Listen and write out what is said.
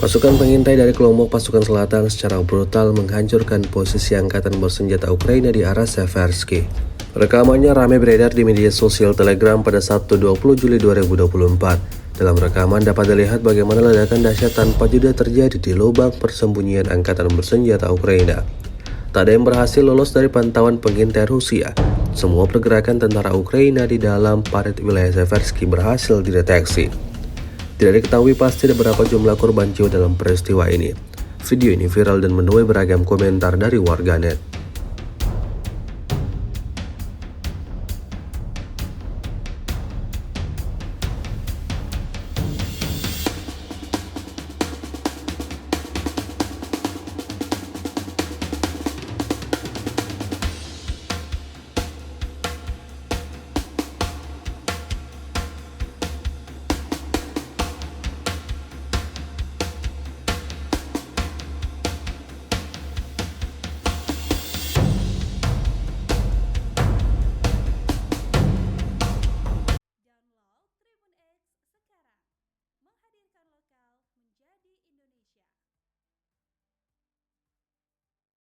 Pasukan pengintai dari kelompok pasukan selatan secara brutal menghancurkan posisi angkatan bersenjata Ukraina di arah Seversky. Rekamannya ramai beredar di media sosial Telegram pada Sabtu 20 Juli 2024. Dalam rekaman dapat dilihat bagaimana ledakan dahsyat tanpa jeda terjadi di lubang persembunyian angkatan bersenjata Ukraina. Tak ada yang berhasil lolos dari pantauan pengintai Rusia. Semua pergerakan tentara Ukraina di dalam parit wilayah Seversky berhasil dideteksi. Tidak diketahui pasti berapa jumlah korban jiwa dalam peristiwa ini. Video ini viral dan menuai beragam komentar dari warganet.